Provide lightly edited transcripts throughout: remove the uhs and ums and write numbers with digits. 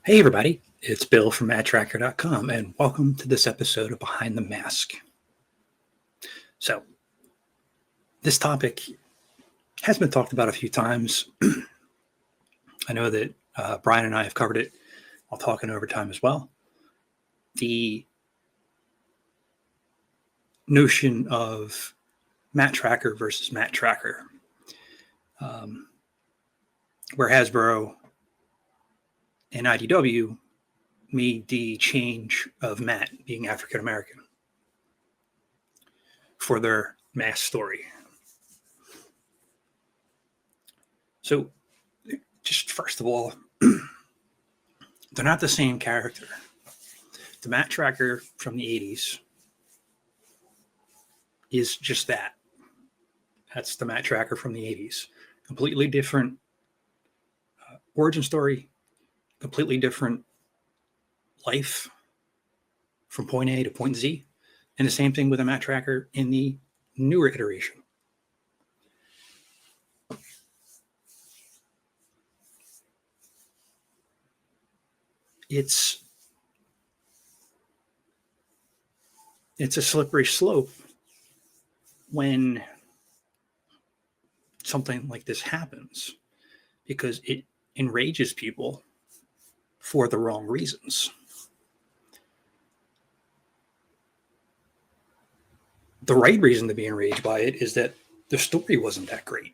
Hey, everybody, it's Bill from Matt-Trakker.com, and welcome to this episode of Behind the Mask. So, this topic has been talked about a few times. I know that Brian and I have covered it while talking overtime as well. The notion of Matt-Trakker versus Matt-Trakker, where Hasbro and IDW made the change of Matt being African American for their mask story. So, just first of all, they're not the same character. The Matt-Trakker from the 80s is just that. That's the Matt-Trakker from the 80s. Completely different origin story, completely different life from point A to point Z. And the same thing with the Matt-Trakker in the newer iteration. It's a slippery slope when something like this happens because it enrages people for the wrong reasons. The right reason to be enraged by it is that the story wasn't that great.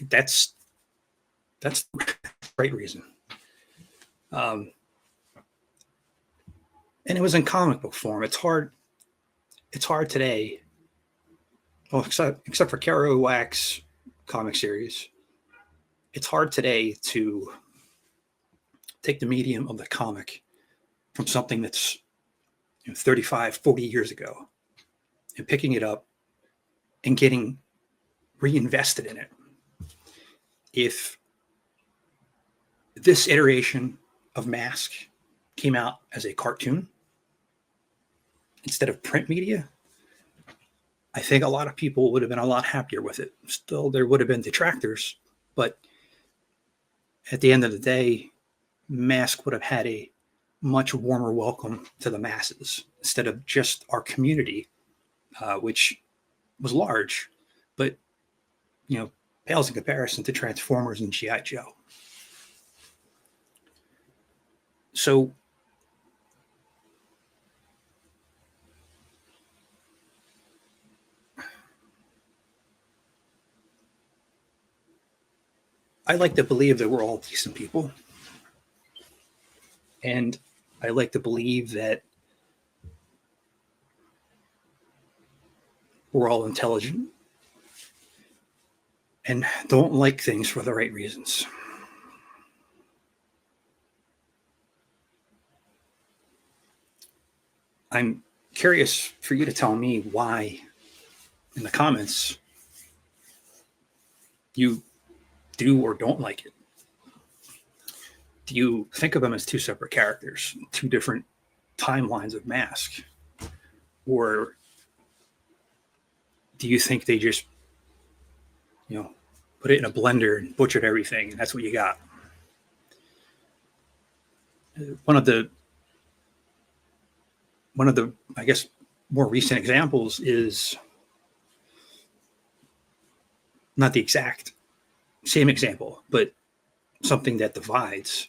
That's the right reason. And it was in comic book form. It's hard today. Well, except for Kerouac's comic series, it's hard today to take the medium of the comic from something that's 35, 40 years ago and picking it up and getting reinvested in it. If this iteration of Mask came out as a cartoon instead of print media, I think a lot of people would have been a lot happier with it. Still, there would have been detractors, but at the end of the day, Mask would have had a much warmer welcome to the masses instead of just our community, which was large, but pales in comparison to Transformers and G.I. Joe. So I like to believe that we're all decent people. And I like to believe that we're all intelligent and don't like things for the right reasons. I'm curious for you to tell me why in the comments you do or don't like it. Do you think of them as two separate characters, two different timelines of Mask? Or do you think they just, put it in a blender and butchered everything and that's what you got? One of the, I guess, more recent examples is not the exact same example, but something that divides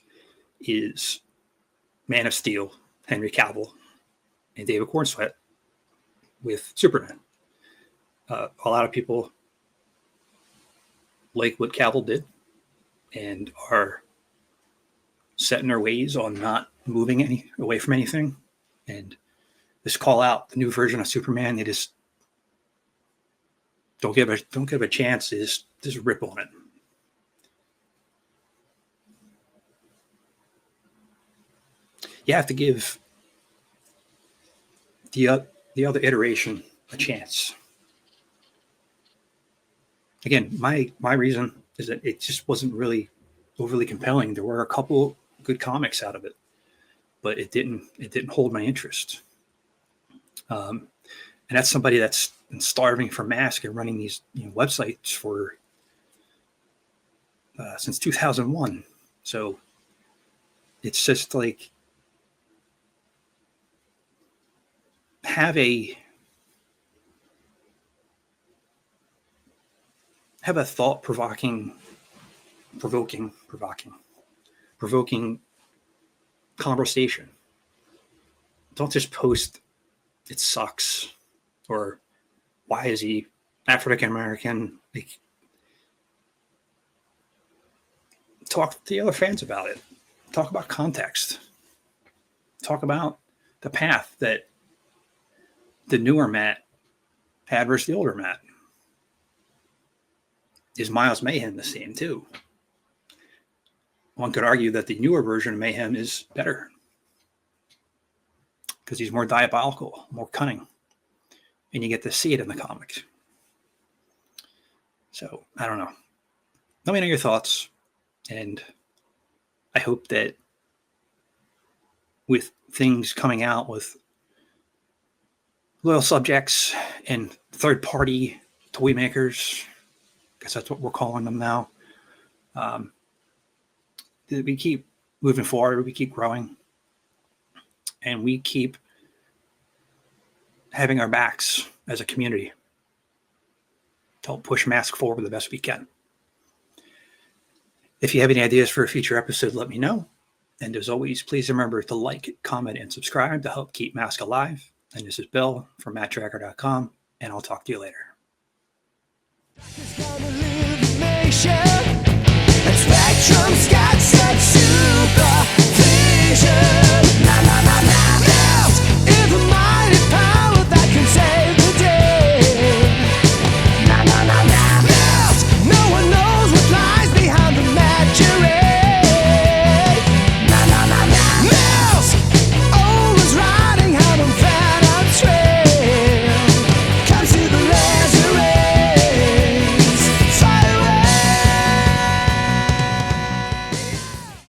is Man of Steel, Henry Cavill, and David Cornsweet with Superman. A lot of people like what Cavill did and are set in their ways on not moving away from anything. And this call out, the new version of Superman, they just don't give a chance. Is just rip on it. You have to give the other iteration a chance. Again, my reason is that it just wasn't really overly compelling. There were a couple good comics out of it, but it didn't hold my interest. And that's somebody that's been starving for Mask and running these websites for since 2001. So it's just like have a thought-provoking conversation. Don't just post "it sucks" or "why is he African American." Like, talk to the other fans about it. Talk about context. Talk about the path that the newer Matt had versus the older Matt. Is Miles Mayhem the same too? One could argue that the newer version of Mayhem is better because he's more diabolical, more cunning, and you get to see it in the comics. So I don't know. Let me know your thoughts, and I hope that with things coming out with loyal subjects and third-party toy makers, because that's what we're calling them now, we keep moving forward, we keep growing, and we keep having our backs as a community to help push Mask forward the best we can. If you have any ideas for a future episode, let me know. And as always, please remember to like, comment, and subscribe to help keep Mask alive. And this is Bill from Matt-Trakker.com, and I'll talk to you later. Spectrum's got such super vision.